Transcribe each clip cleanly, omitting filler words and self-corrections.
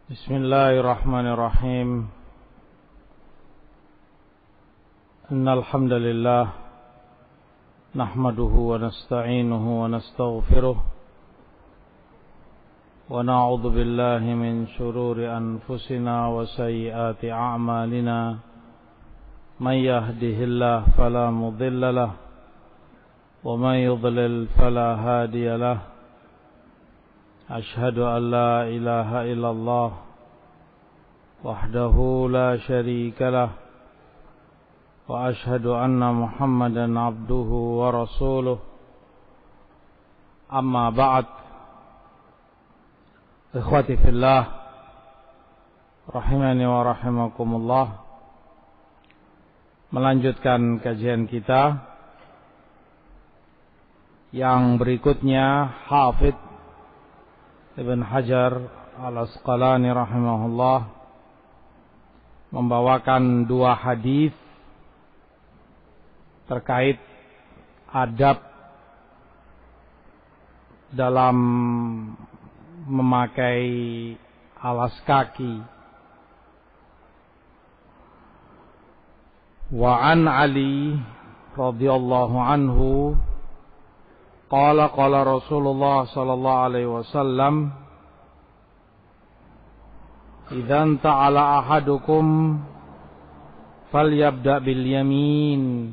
Bismillahirrahmanirrahim. Innal hamdalillah nahmaduhu wa nasta'inuhu wa nastaghfiruh wa na'udzu billahi min shururi anfusina wa sayyiati a'malina. May yahdihillahu fala mudilla lahu wa may yudlil fala hadiya lahu. Ashhadu an la ilaha illallah wahdahu la syarika lah wa ashhadu anna Muhammadan abduhu wa rasuluh. Amma ba'd. Ikhwati fillah rahimani wa rahimakumullah. Melanjutkan kajian kita yang berikutnya, Hafidz Ibn Hajar Al-Asqalani rahimahullah membawakan dua hadis terkait adab dalam memakai alas kaki. Wa an Ali radhiyallahu anhu qala qala Rasulullah sallallahu alaihi wasallam, idzan ta'ala ahadukum falyabda bil yamin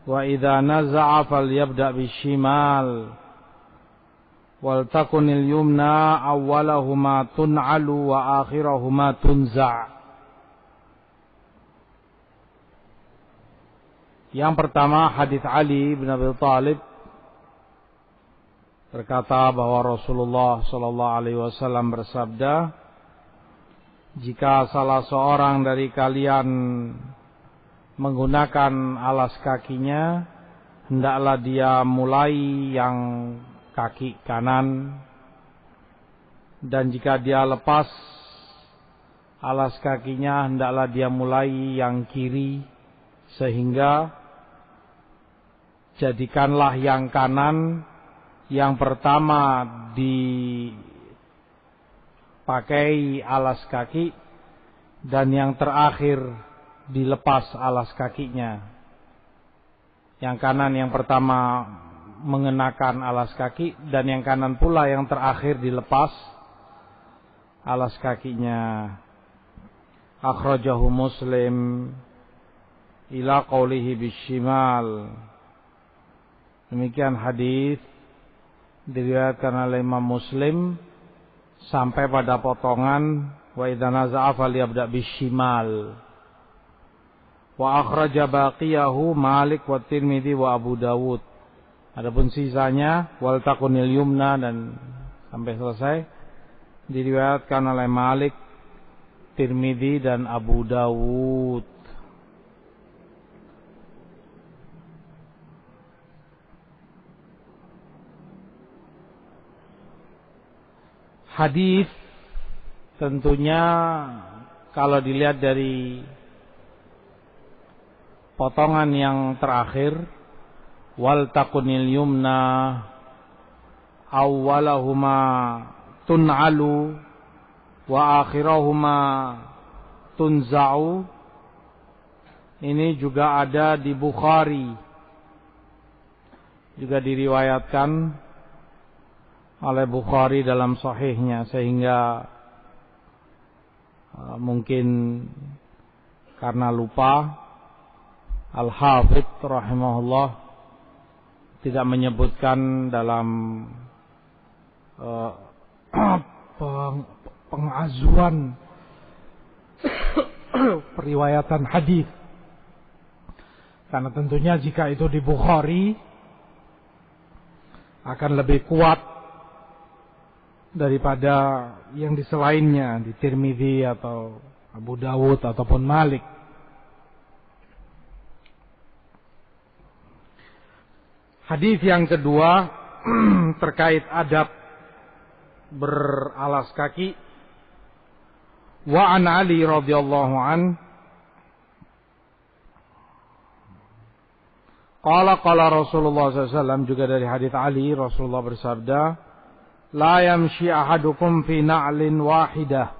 wa idza naza'a falyabda bis shimal wal takunil yumna awwalahuma tun'alu wa akhirahuma tunza'. Yang pertama, hadis Ali bin Abi Thalib berkata bahwa Rasulullah sallallahu alaihi wasallam bersabda, jika salah seorang dari kalian menggunakan alas kakinya, hendaklah dia mulai yang kaki kanan, dan jika dia lepas alas kakinya, hendaklah dia mulai yang kiri, sehingga jadikanlah yang kanan yang pertama dipakai alas kaki dan yang terakhir dilepas alas kakinya. Yang kanan yang pertama mengenakan alas kaki dan yang kanan pula yang terakhir dilepas alas kakinya. Akhrajahu Muslim ila qawlihi bishimal. Demikian hadis diriwayatkan oleh Imam Muslim sampai pada potongan wa idza naza'a falyabda bishimal. Wa akhraja baqiyahu Malik wa Tirmidzi wa Abu Dawud. Adapun sisanya wal takunil yumna dan sampai selesai diriwayatkan oleh Malik, Tirmidzi dan Abu Dawud. Hadis tentunya kalau dilihat dari potongan yang terakhir, wal takunil yumna awwalahuma tun'alu wa akhirahuma tunza'u, ini juga ada di Bukhari, juga diriwayatkan oleh Bukhari dalam sahihnya, sehingga mungkin karena lupa Al-Hafidz rahimahullah tidak menyebutkan dalam pengazuan periwayatan hadis, karena tentunya jika itu di Bukhari akan lebih kuat daripada yang di selainnya, di Tirmidzi atau Abu Dawud ataupun Malik. Hadis yang kedua terkait adab beralas kaki. Wa an Ali radhiyallahu an qala qala Rasulullah sallallahu alaihi wasallam, juga dari hadis Ali, Rasulullah bersabda, la yamshi ahadukum fi na'lin wahidah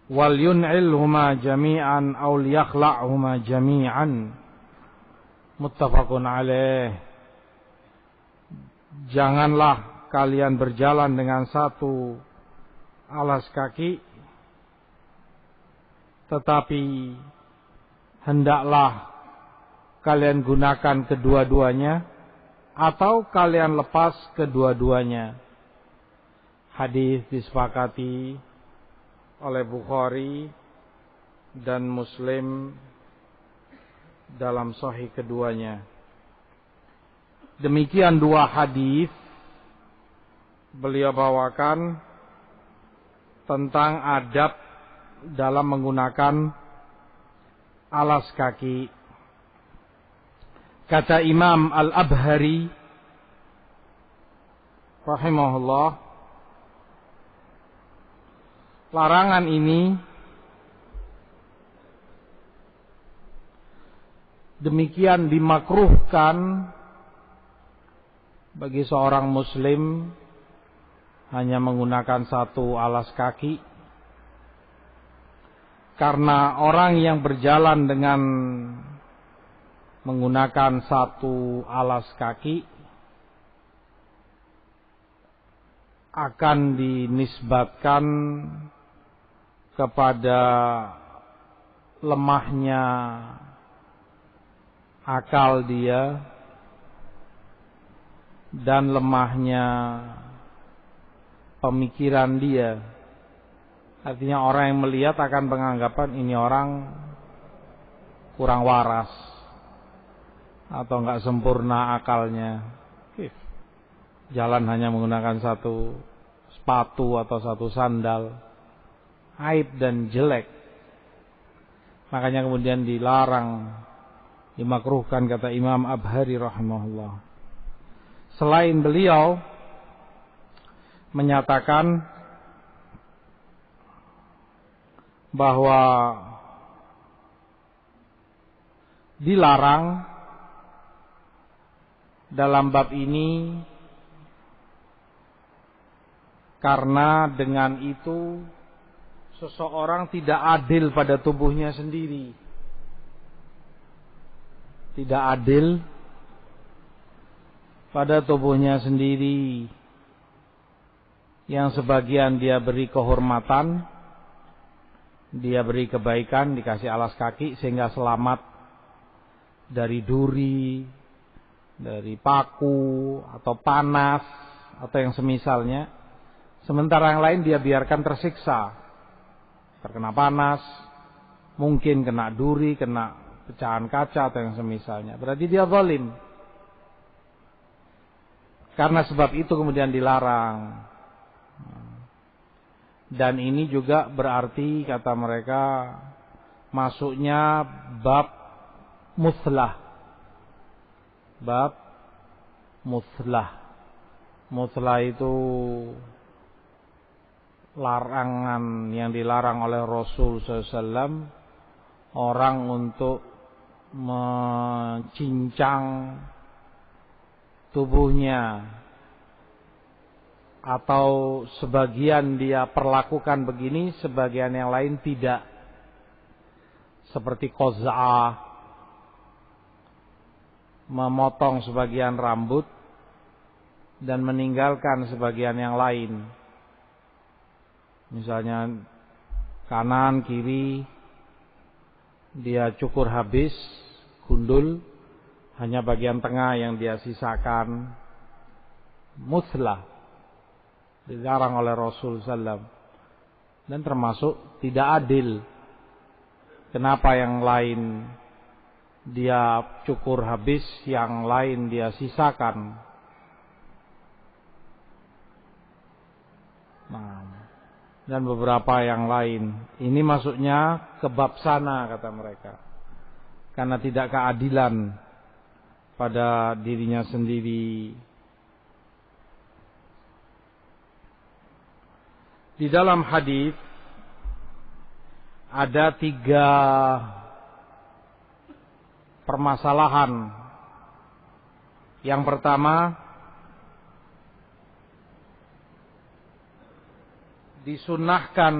wal yun'ilhuma jami'an aw liyakhla'huma jami'an. Muttafaqun alaih. Janganlah kalian berjalan dengan satu alas kaki, tetapi hendaklah kalian gunakan kedua-duanya atau kalian lepas kedua-duanya. Hadis disepakati oleh Bukhari dan Muslim dalam sahih keduanya. Demikian dua hadis beliau bawakan tentang adab dalam menggunakan alas kaki. Kata Imam Al-Abhari rahimahullah, larangan ini demikian dimakruhkan bagi seorang muslim hanya menggunakan satu alas kaki, karena orang yang berjalan dengan menggunakan satu alas kaki akan dinisbatkan kepada lemahnya akal dia dan lemahnya pemikiran dia. Artinya orang yang melihat akan beranggapan ini orang kurang waras atau enggak sempurna akalnya. Jalan hanya menggunakan satu sepatu atau satu sandal, aib dan jelek. Makanya kemudian dilarang, dimakruhkan, kata Imam Abhari rahimahullah. Selain beliau menyatakan bahwa dilarang dalam bab ini karena dengan itu seseorang tidak adil pada tubuhnya sendiri. Tidak adil pada tubuhnya sendiri. Yang sebagian dia beri kehormatan, dia beri kebaikan, dikasih alas kaki sehingga selamat dari duri, dari paku atau panas atau yang semisalnya. Sementara yang lain dia biarkan tersiksa, terkena panas, mungkin kena duri, kena pecahan kaca atau yang semisalnya. Berarti dia zalim. Karena sebab itu kemudian dilarang. Dan ini juga berarti, kata mereka, masuknya bab muslah. Bab muslah. Muslah itu larangan yang dilarang oleh Rasul SAW, orang untuk mencincang tubuhnya atau sebagian dia perlakukan begini, sebagian yang lain tidak, seperti qaz'ah, memotong sebagian rambut dan meninggalkan sebagian yang lain. Misalnya kanan kiri dia cukur habis, gundul, hanya bagian tengah yang dia sisakan. Muslah dilarang oleh Rasul SAW, dan termasuk tidak adil. Kenapa yang lain dia cukur habis, yang lain dia sisakan? Dan beberapa yang lain. Ini masuknya ke bab sana, kata mereka, karena tidak keadilan pada dirinya sendiri. Di dalam hadis ada 3 permasalahan. Yang pertama, Disunahkan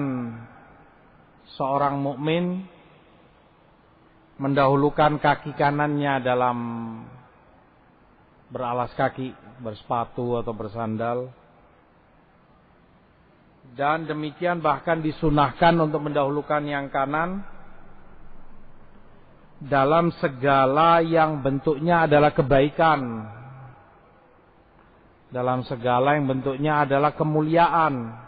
seorang mukmin mendahulukan kaki kanannya dalam beralas kaki, bersepatu atau bersandal. Dan demikian bahkan disunahkan untuk mendahulukan yang kanan dalam segala yang bentuknya adalah kebaikan, dalam segala yang bentuknya adalah kemuliaan.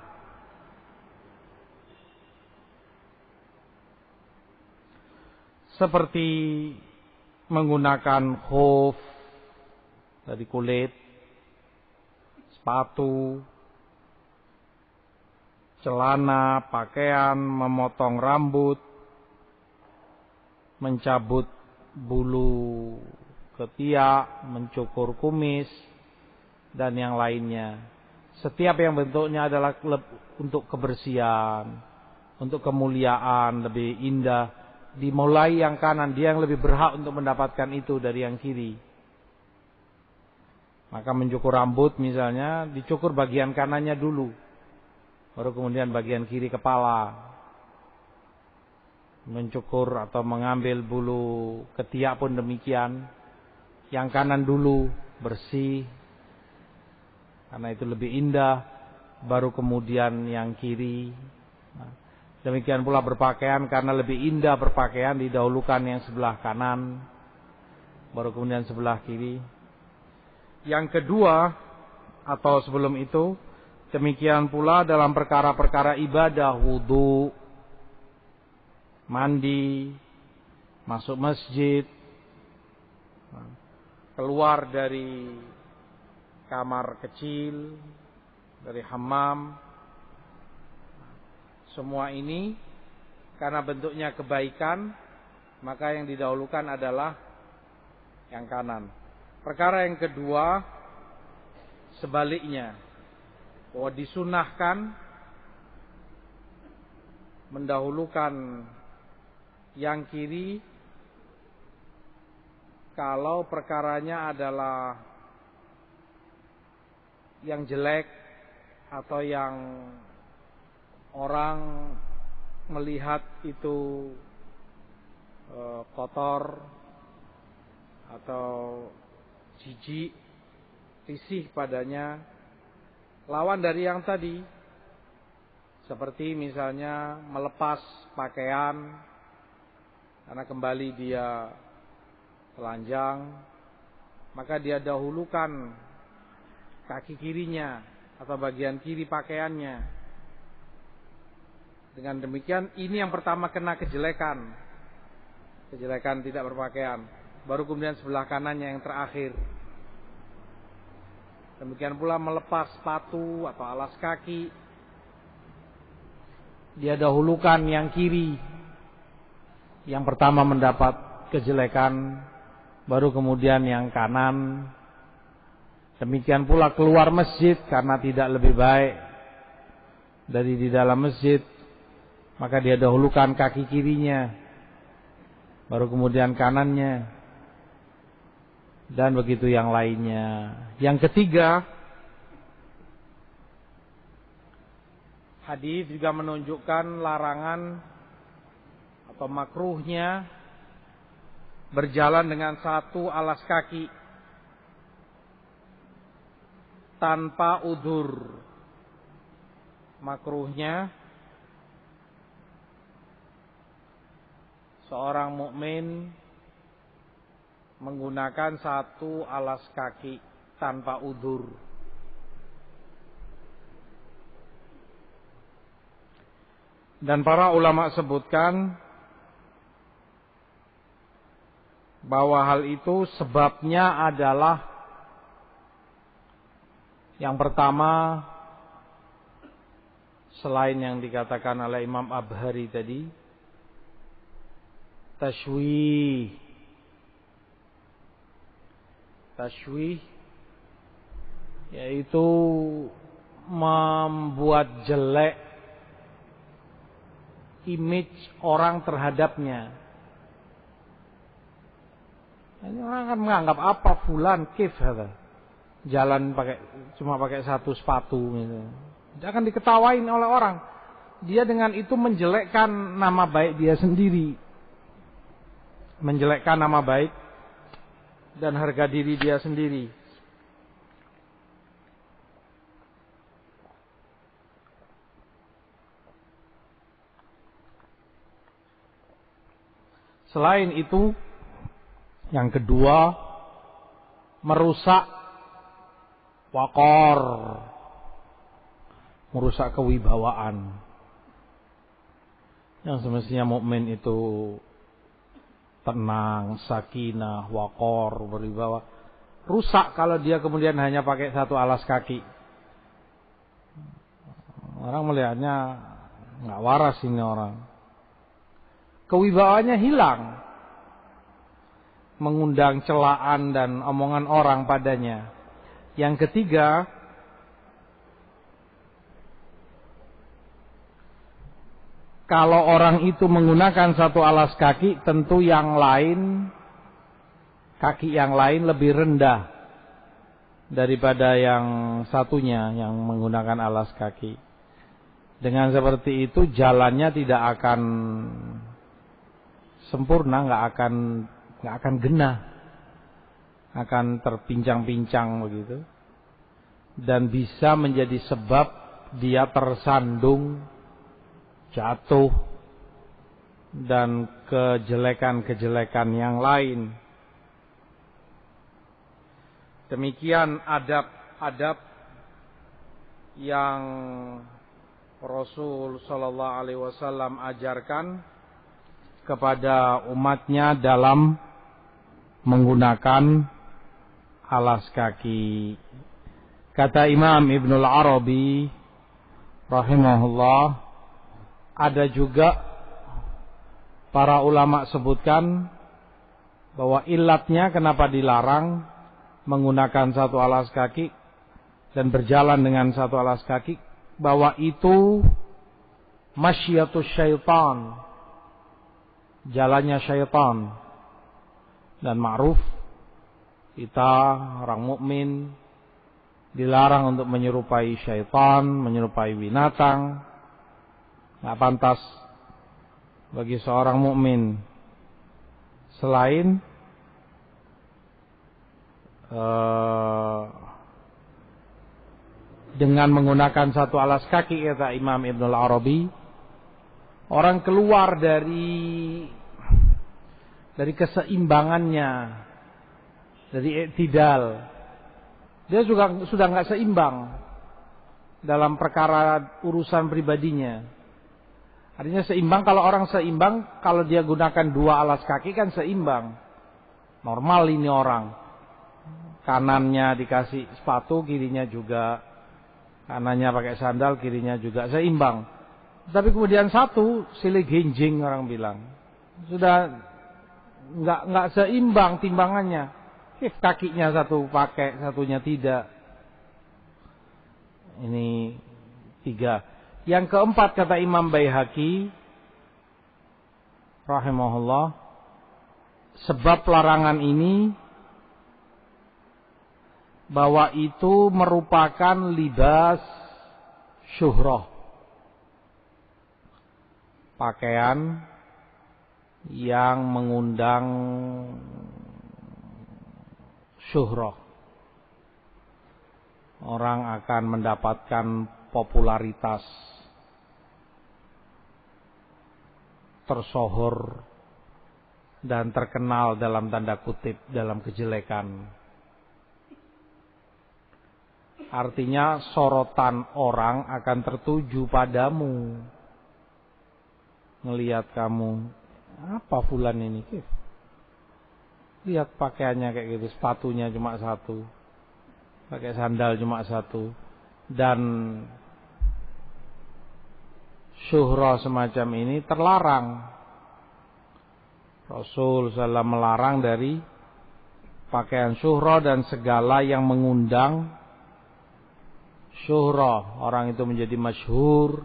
Seperti menggunakan khuf dari kulit, sepatu, celana, pakaian, memotong rambut, mencabut bulu ketiak, mencukur kumis, dan yang lainnya. Setiap yang bentuknya adalah untuk kebersihan, untuk kemuliaan, lebih indah, dimulai yang kanan, dia yang lebih berhak untuk mendapatkan itu dari yang kiri. Maka mencukur rambut misalnya, dicukur bagian kanannya dulu, baru kemudian bagian kiri kepala. Mencukur atau mengambil bulu ketiak pun demikian, yang kanan dulu bersih, karena itu lebih indah, baru kemudian yang kiri. Demikian pula berpakaian, karena lebih indah berpakaian didahulukan yang sebelah kanan, baru kemudian sebelah kiri. Yang kedua, atau sebelum itu, demikian pula dalam perkara-perkara ibadah, wudu, mandi, masuk masjid, keluar dari kamar kecil, dari hammam. Semua ini karena bentuknya kebaikan, maka yang didahulukan adalah yang kanan. Perkara yang kedua, sebaliknya, bahwa disunahkan mendahulukan yang kiri kalau perkaranya adalah yang jelek atau yang orang melihat itu kotor atau jijik, risih padanya, lawan dari yang tadi, seperti misalnya melepas pakaian karena kembali dia telanjang, maka dia dahulukan kaki kirinya atau bagian kiri pakaiannya. Dengan demikian, ini yang pertama kena kejelekan tidak berpakaian, baru kemudian sebelah kanannya yang terakhir. Demikian pula melepas sepatu atau alas kaki, dia dahulukan yang kiri, yang pertama mendapat kejelekan, baru kemudian yang kanan. Demikian pula keluar masjid, karena tidak lebih baik dari di dalam masjid, maka dia dahulukan kaki kirinya, baru kemudian kanannya, dan begitu yang lainnya. Yang ketiga, hadis juga menunjukkan larangan atau makruhnya berjalan dengan satu alas kaki tanpa udzur. Makruhnya seorang mukmin menggunakan satu alas kaki tanpa udzur. Dan para ulama sebutkan bahwa hal itu sebabnya adalah yang pertama, selain yang dikatakan oleh Imam Abhari tadi, tashwih, yaitu membuat jelek image orang terhadapnya. Ini orang akan menganggap apa fulan kif, jalan cuma pakai satu sepatu gitu. Dia akan diketawain oleh orang. Dia dengan itu menjelekkan nama baik dia sendiri. Menjelekkan nama baik dan harga diri dia sendiri. Selain itu, yang kedua, merusak waqar, merusak kewibawaan. Yang semestinya mukmin itu tenang, sakinah, waqar, berwibawa. Rusak kalau dia kemudian hanya pakai satu alas kaki. Orang melihatnya nggak waras ini orang. Kewibawaannya hilang, mengundang celaan dan omongan orang padanya. Yang ketiga, kalau orang itu menggunakan satu alas kaki, tentu yang lain, kaki yang lain lebih rendah daripada yang satunya yang menggunakan alas kaki. Dengan seperti itu jalannya tidak akan sempurna, nggak akan genah, akan terpincang-pincang begitu, dan bisa menjadi sebab dia tersandung, jatuh, dan kejelekan-kejelekan yang lain. Demikian adab-adab yang Rasul Sallallahu Alaihi Wasallam ajarkan kepada umatnya dalam menggunakan alas kaki. Kata Imam Ibnul Arabi rahimahullah, ada juga para ulama sebutkan bahwa ilatnya kenapa dilarang menggunakan satu alas kaki dan berjalan dengan satu alas kaki, bahwa itu masyiatus syaitan, jalannya syaitan. Dan ma'ruf, kita orang mukmin dilarang untuk menyerupai syaitan, menyerupai binatang. Nggak pantas bagi seorang mukmin selain dengan menggunakan satu alas kaki, kata Imam Ibnul Arabi, orang keluar dari keseimbangannya, dari i'tidal. Dia juga sudah nggak seimbang dalam perkara urusan pribadinya. Artinya seimbang, kalau orang seimbang, kalau dia gunakan dua alas kaki kan seimbang. Normal ini orang. Kanannya dikasih sepatu, kirinya juga. Kanannya pakai sandal, kirinya juga, seimbang. Tapi kemudian satu, silih genjing orang bilang. Sudah nggak seimbang timbangannya. Kakinya satu pakai, satunya tidak. Ini tiga. Yang keempat, kata Imam Baihaqi rahimahullah, sebab larangan ini bahwa itu merupakan libas syuhrah, pakaian yang mengundang syuhrah. Orang akan mendapatkan popularitas, tersohor, dan terkenal dalam tanda kutip dalam kejelekan. Artinya sorotan orang akan tertuju padamu. Ngelihat kamu, apa fulan ini? Lihat pakaiannya kayak gitu, sepatunya cuma satu, pakai sandal cuma satu. Dan syuhrah semacam ini terlarang. Rasul SAW melarang dari pakaian syuhrah dan segala yang mengundang syuhrah. Orang itu menjadi masyhur,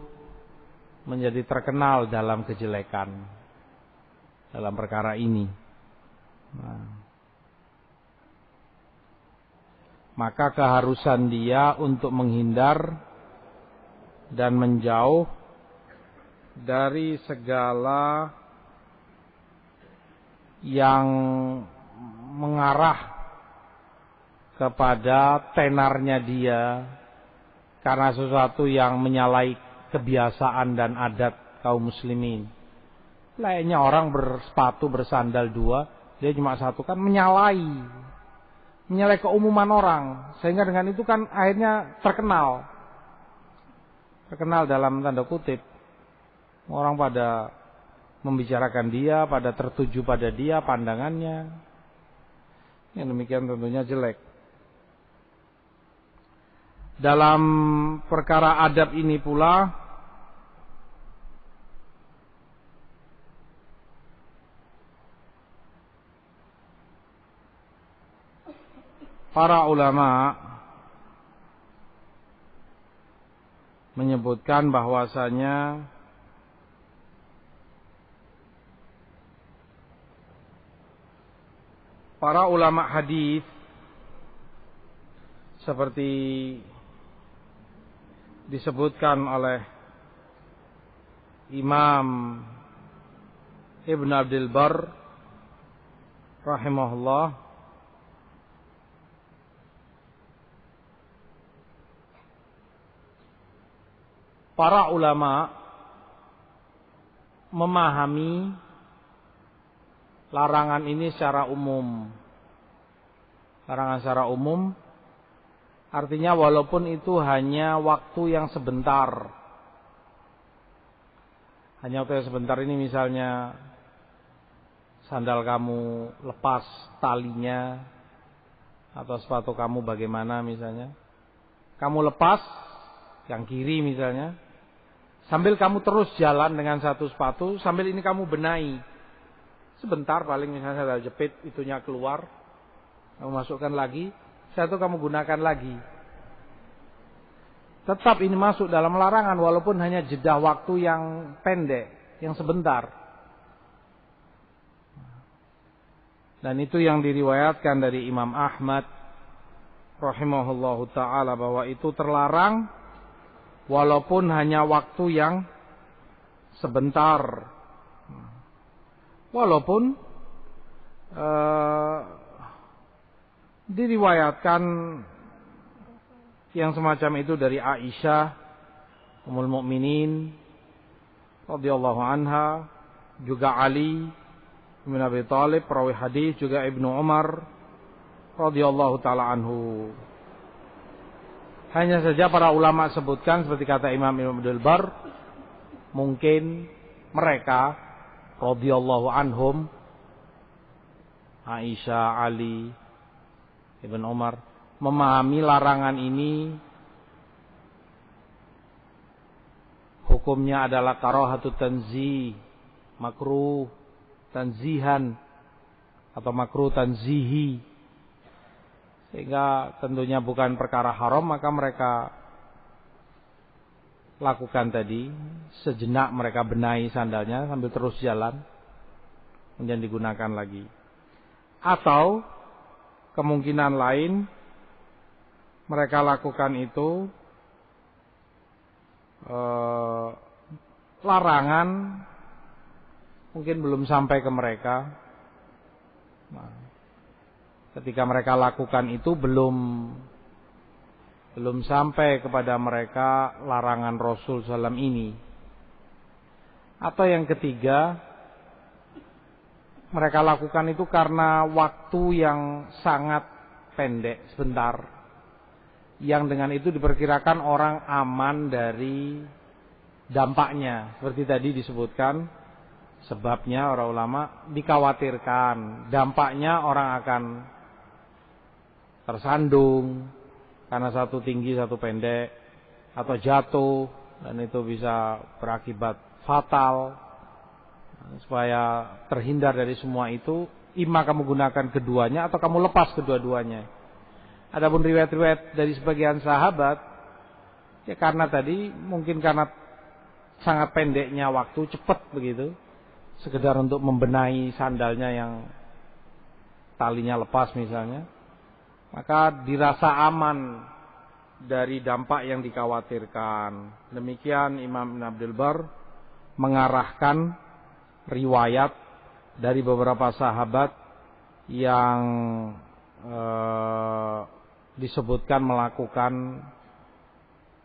menjadi terkenal dalam kejelekan, dalam perkara ini. Maka keharusan dia untuk menghindar dan menjauh dari segala yang mengarah kepada tenarnya dia karena sesuatu yang menyalahi kebiasaan dan adat kaum muslimin. Lainnya orang bersepatu bersandal dua, dia cuma satu, kan menyalahi keumuman orang, sehingga dengan itu kan akhirnya terkenal dalam tanda kutip. Orang pada membicarakan dia, pada tertuju pada dia pandangannya. Yang demikian tentunya jelek. Dalam perkara adab ini pula para ulama menyebutkan bahwasanya para ulama hadis seperti disebutkan oleh Imam Ibn Abdul Barr rahimahullah, para ulama memahami larangan ini secara umum. Larangan secara umum artinya walaupun itu hanya waktu yang sebentar. Hanya waktu yang sebentar ini, misalnya sandal kamu lepas talinya atau sepatu kamu bagaimana misalnya. Kamu lepas yang kiri misalnya, sambil kamu terus jalan dengan satu sepatu, sambil ini kamu benahi. Sebentar paling, misalnya sandal jepit itunya keluar, kamu masukkan lagi, satu kamu gunakan lagi. Tetap ini masuk dalam larangan walaupun hanya jeda waktu yang pendek, yang sebentar. Dan itu yang diriwayatkan dari Imam Ahmad rahimahullahu ta'ala, bahwa itu terlarang walaupun hanya waktu yang sebentar. Walaupun diriwayatkan yang semacam itu dari Aisyah Ummul Mukminin radhiyallahu anha, juga Ali bin Abi Thalib perawi hadis, juga Ibnu Umar radhiyallahu taala anhu. Hanya saja para ulama sebutkan seperti kata Imam Ibn Abdul Barr, mungkin mereka radhiyallahu anhum, Aisyah, Ali, Ibn Umar, memahami larangan ini hukumnya adalah karahatut tanzih, makruh tanzihan atau makruh tanzihi, sehingga tentunya bukan perkara haram, maka mereka lakukan tadi. Sejenak mereka benahi sandalnya sambil terus jalan, kemudian digunakan lagi. Atau kemungkinan lain, mereka lakukan itu larangan mungkin belum sampai ke mereka. Nah, ketika mereka lakukan itu belum sampai kepada mereka larangan Rasul SAW ini. Atau yang ketiga, mereka lakukan itu karena waktu yang sangat pendek, sebentar, yang dengan itu diperkirakan orang aman dari dampaknya. Seperti tadi disebutkan, sebabnya orang ulama dikhawatirkan dampaknya orang akan tersandung karena satu tinggi satu pendek, atau jatuh dan itu bisa berakibat fatal. Supaya terhindar dari semua itu, imma kamu gunakan keduanya atau kamu lepas kedua-duanya. Adapun riwayat-riwayat dari sebagian sahabat, ya karena tadi mungkin karena sangat pendeknya waktu, cepat begitu, sekedar untuk membenahi sandalnya yang talinya lepas misalnya, maka dirasa aman dari dampak yang dikhawatirkan. Demikian Imam Ibn Abdul Bar mengarahkan riwayat dari beberapa sahabat yang disebutkan melakukan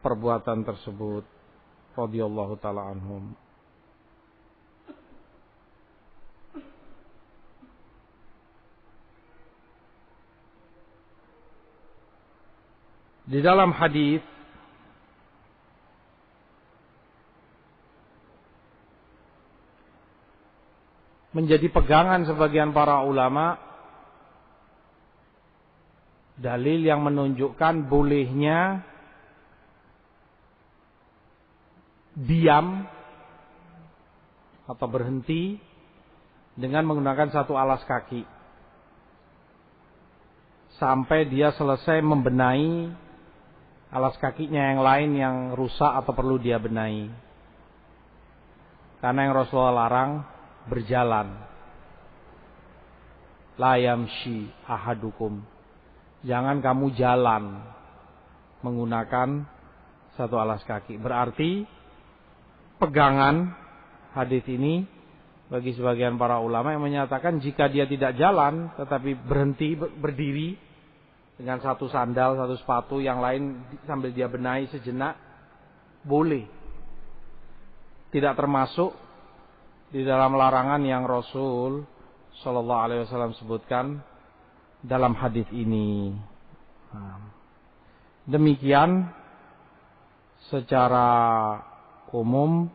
perbuatan tersebut radhiyallahu taala anhum. Di dalam hadis menjadi pegangan sebagian para ulama dalil yang menunjukkan bolehnya diam atau berhenti dengan menggunakan satu alas kaki sampai dia selesai membenahi alas kakinya yang lain yang rusak atau perlu dia benahi. Karena yang Rasulullah larang berjalan. La yamshi ahadukum. Jangan kamu jalan menggunakan satu alas kaki. Berarti pegangan hadis ini bagi sebagian para ulama yang menyatakan jika dia tidak jalan tetapi berhenti berdiri dengan satu sandal, satu sepatu, yang lain sambil dia benahi sejenak, boleh. Tidak termasuk di dalam larangan yang Rasul Shallallahu Alaihi Wasallam sebutkan dalam hadis ini. Demikian secara umum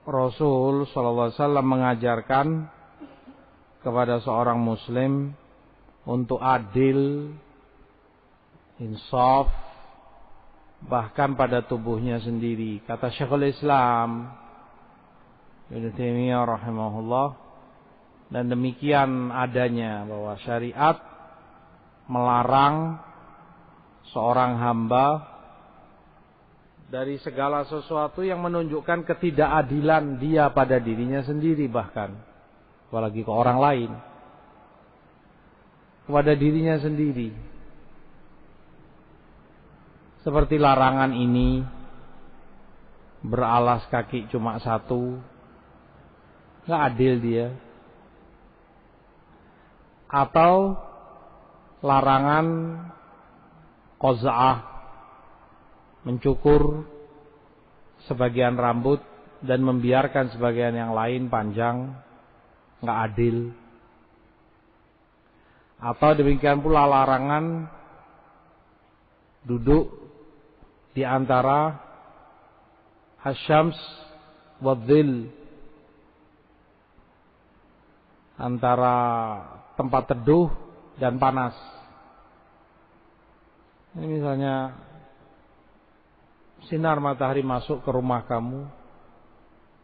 Rasul Shallallahu Alaihi Wasallam mengajarkan kepada seorang muslim untuk adil, insaf, bahkan pada tubuhnya sendiri. Kata Syekhul Islam Ibnu Taimiyah rahimahullah, dan demikian adanya bahwa syariat melarang seorang hamba dari segala sesuatu yang menunjukkan ketidakadilan dia pada dirinya sendiri, bahkan apalagi ke orang lain, kepada dirinya sendiri. Seperti larangan ini beralas kaki cuma satu, nggak adil dia. Atau larangan qaz'ah, mencukur sebagian rambut dan membiarkan sebagian yang lain panjang, nggak adil. Atau demikian pula larangan duduk di antara asyams wadzil, antara tempat teduh dan panas. Ini misalnya sinar matahari masuk ke rumah kamu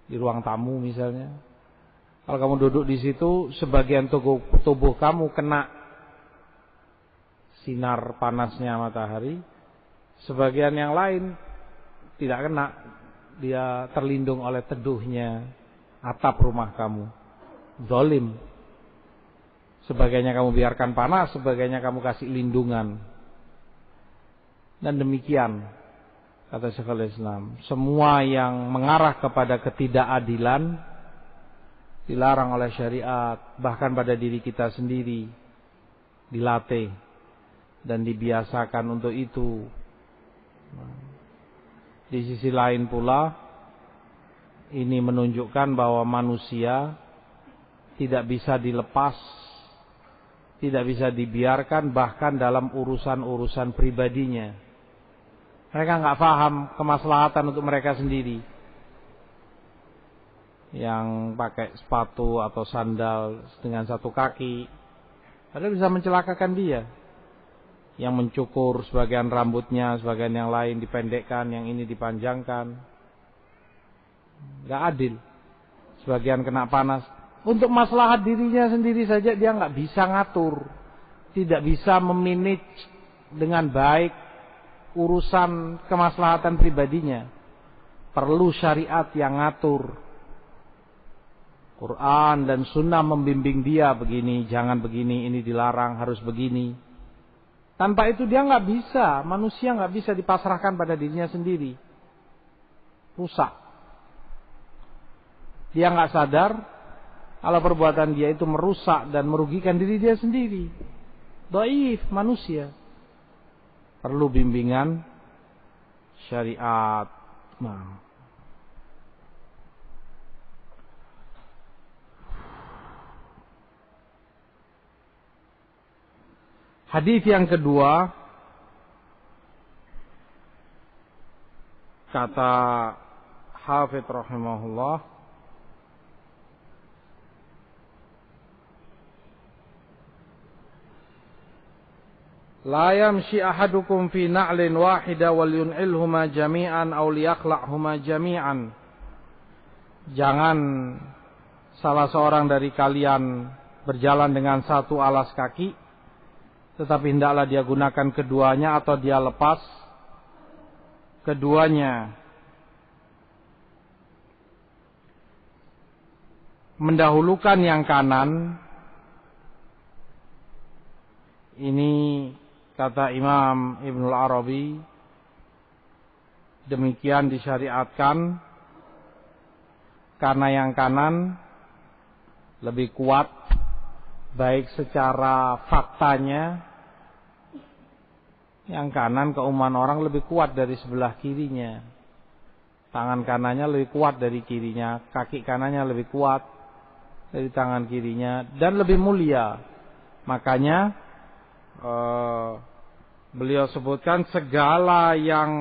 di ruang tamu misalnya. Kalau kamu duduk di situ, sebagian tubuh kamu kena sinar panasnya matahari, sebagian yang lain tidak kena, dia terlindung oleh teduhnya atap rumah kamu. Zalim. Sebagiannya kamu biarkan panas, sebagiannya kamu kasih lindungan. Dan demikian kata Syekhul Islam, semua yang mengarah kepada ketidakadilan dilarang oleh syariat, bahkan pada diri kita sendiri dilatih dan dibiasakan untuk itu. Di sisi lain pula, ini menunjukkan bahwa manusia tidak bisa dilepas, tidak bisa dibiarkan bahkan dalam urusan-urusan pribadinya. Mereka nggak paham kemaslahatan untuk mereka sendiri. Yang pakai sepatu atau sandal dengan satu kaki, padahal bisa mencelakakan dia. Yang mencukur sebagian rambutnya, sebagian yang lain dipendekkan, yang ini dipanjangkan. Gak adil. Sebagian kena panas. Untuk maslahat dirinya sendiri saja dia gak bisa ngatur. Tidak bisa memanage dengan baik urusan kemaslahatan pribadinya. Perlu syariat yang ngatur. Quran dan sunnah membimbing dia begini, jangan begini, ini dilarang, harus begini. Tanpa itu dia nggak bisa, manusia nggak bisa dipasrahkan pada dirinya sendiri. Rusak. Dia nggak sadar kalau perbuatan dia itu merusak dan merugikan diri dia sendiri. Dhaif manusia. Perlu bimbingan syariat. Nah. Hadis yang kedua, kata Hafidz rahimahullah, la yamshi ahadukum fi na'lin wahida wal yun'ilhuma jami'an aw liyakhla'huma jami'an. Jangan salah seorang dari kalian berjalan dengan satu alas kaki, tetapi hendaklah dia gunakan keduanya atau dia lepas keduanya. Mendahulukan yang kanan, ini kata Imam Ibnul Arabi, demikian disyariatkan karena yang kanan lebih kuat baik secara faktanya. Yang kanan keumuman orang lebih kuat dari sebelah kirinya. Tangan kanannya lebih kuat dari kirinya, kaki kanannya lebih kuat dari tangan kirinya, dan lebih mulia. Makanya beliau sebutkan segala yang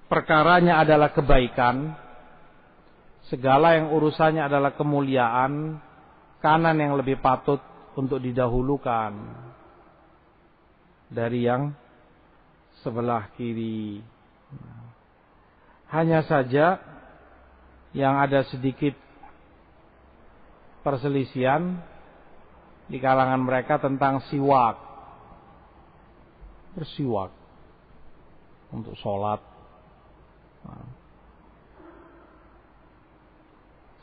perkaranya adalah kebaikan, segala yang urusannya adalah kemuliaan, kanan yang lebih patut untuk didahulukan dari yang sebelah kiri. Hanya saja yang ada sedikit perselisihan di kalangan mereka tentang siwak. Bersiwak untuk sholat.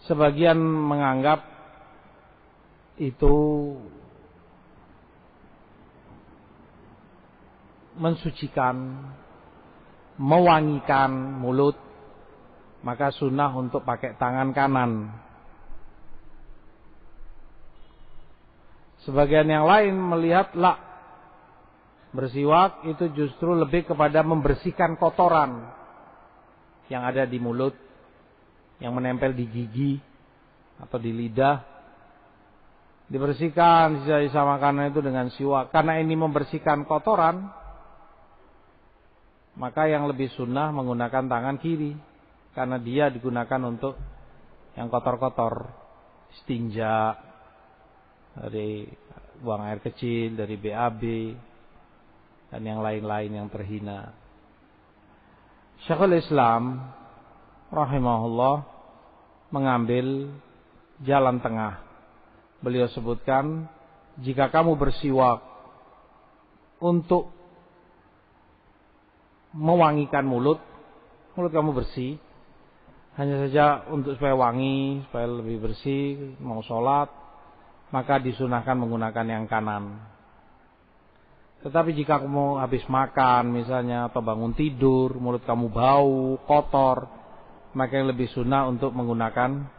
Sebagian menganggap itu mensucikan, mewangikan mulut, maka sunnah untuk pakai tangan kanan. Sebagian yang lain melihat bersiwak itu justru lebih kepada membersihkan kotoran yang ada di mulut, yang menempel di gigi atau di lidah. Dibersihkan sisa-sisa makanan itu dengan siwak. Karena ini membersihkan kotoran, maka yang lebih sunnah menggunakan tangan kiri, karena dia digunakan untuk yang kotor-kotor, istinja, dari buang air kecil, dari BAB, dan yang lain-lain yang terhina. Syekhul Islam rahimahullah mengambil jalan tengah. Beliau sebutkan, jika kamu bersiwak untuk mewangikan mulut kamu bersih, hanya saja untuk supaya wangi, supaya lebih bersih, mau sholat, maka disunahkan menggunakan yang kanan. Tetapi jika kamu habis makan misalnya, atau bangun tidur, mulut kamu bau, kotor, maka yang lebih sunnah untuk menggunakan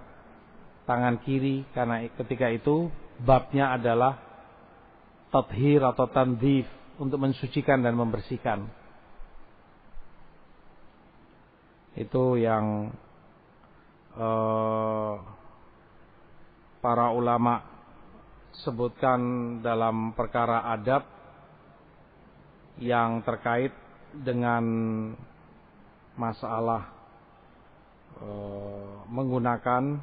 tangan kiri, karena ketika itu babnya adalah tathhir atau tandhif, untuk mensucikan dan membersihkan. Itu yang para ulama sebutkan dalam perkara adab yang terkait dengan masalah menggunakan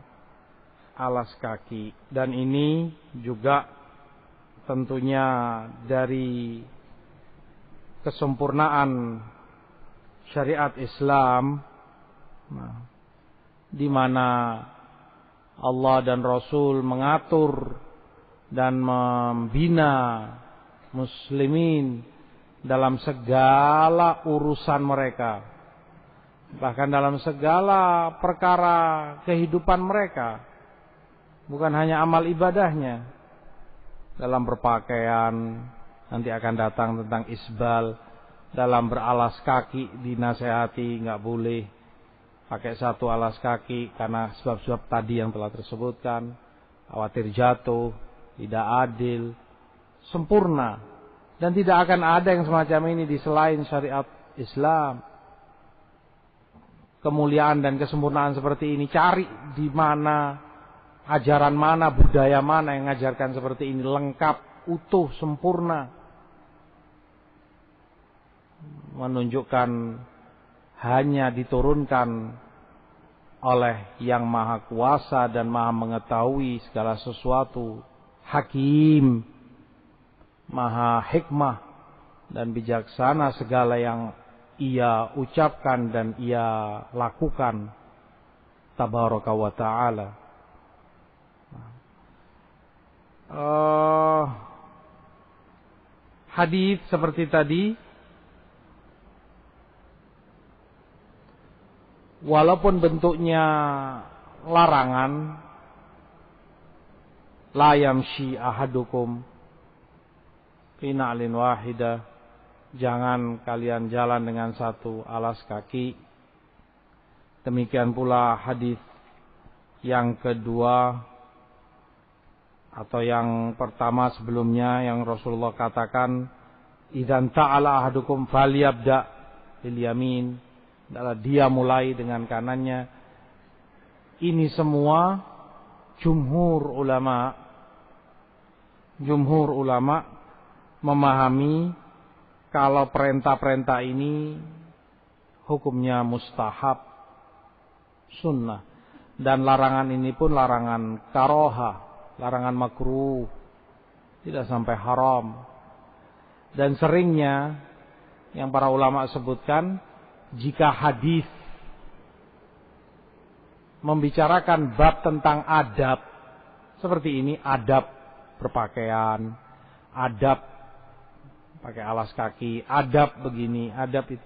alas kaki. Dan ini juga tentunya dari kesempurnaan syariat Islam, di mana Allah dan Rasul mengatur dan membina muslimin dalam segala urusan mereka, bahkan dalam segala perkara kehidupan mereka. bukan hanya amal ibadahnya. Dalam berpakaian nanti akan datang tentang isbal. Dalam beralas kaki dinasehati nggak boleh pakai satu alas kaki karena sebab-sebab tadi yang telah tersebutkan. Khawatir jatuh, tidak adil, sempurna. Dan tidak akan ada yang semacam ini di selain syariat Islam. Kemuliaan dan kesempurnaan seperti ini cari di mana, ajaran mana, budaya mana yang mengajarkan seperti ini, lengkap, utuh, sempurna. Menunjukkan hanya diturunkan oleh yang maha kuasa dan maha mengetahui segala sesuatu, hakim, maha hikmah dan bijaksana segala yang ia ucapkan dan ia lakukan, tabaraka wa ta'ala. Hadis seperti tadi, walaupun bentuknya larangan, la yamshi ahadukum fi na'lin wahidah, jangan kalian jalan dengan satu alas kaki. Demikian pula hadis yang kedua atau yang pertama sebelumnya yang Rasulullah katakan, idzan ta'ala ahadukum falyabda bil yamin, adalah dia mulai dengan kanannya. Ini semua jumhur ulama memahami kalau perintah-perintah ini hukumnya mustahab, sunnah, dan larangan ini pun larangan karoha, larangan makruh, tidak sampai haram. Dan seringnya yang para ulama sebutkan, jika hadis membicarakan bab tentang adab seperti ini, adab berpakaian, adab pakai alas kaki, adab begini, adab itu,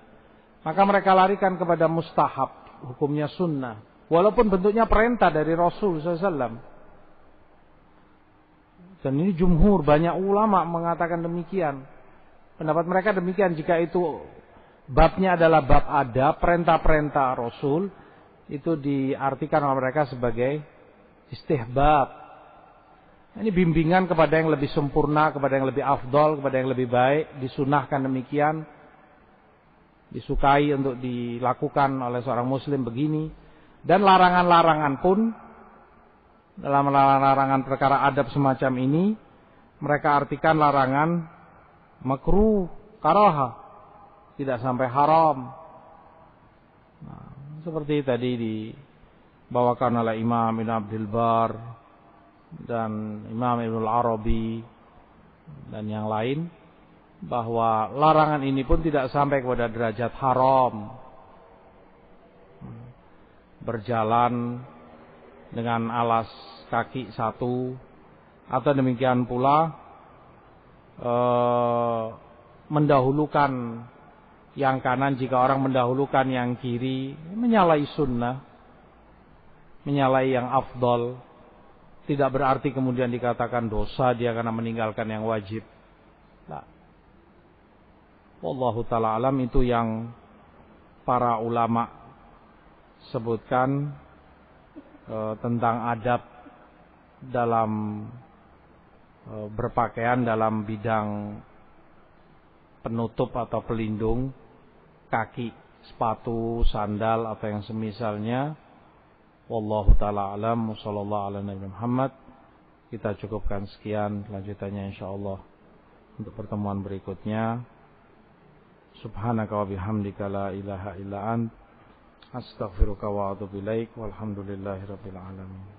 maka mereka larikan kepada mustahab, hukumnya sunnah, walaupun bentuknya perintah dari Rasul SAW. Dan ini jumhur, banyak ulama mengatakan demikian. Pendapat mereka demikian, jika itu babnya adalah bab adab, perintah-perintah Rasul, itu diartikan oleh mereka sebagai istihbab. Ini bimbingan kepada yang lebih sempurna, kepada yang lebih afdol, kepada yang lebih baik, disunahkan demikian, disukai untuk dilakukan oleh seorang muslim begini. Dan larangan-larangan pun, dalam larangan perkara adab semacam ini, mereka artikan larangan makruh, karaha, tidak sampai haram. Nah, seperti tadi dibawakan oleh Imam Ibn Abdul Bar dan Imam Ibn Arabi dan yang lain, bahwa larangan ini pun tidak sampai kepada derajat haram. Berjalan dengan alas kaki satu, atau demikian pula mendahulukan yang kanan jika orang mendahulukan yang kiri, menyalahi sunnah, menyalahi yang afdol. Tidak berarti kemudian dikatakan dosa dia karena meninggalkan yang wajib. Nah, wallahu ta'ala alam, itu yang para ulama sebutkan tentang adab dalam berpakaian dalam bidang penutup atau pelindung kaki, sepatu, sandal atau yang semisalnya. Wallahu ta'ala alam. Wassallallahu ala Nabi Muhammad. Kita cukupkan sekian, lanjutannya insyaallah untuk pertemuan berikutnya. Subhanaka wa bihamdika la ilaha illa ant, astaghfiruka wa atubu ilaik. Walhamdulillahirabbil alamin.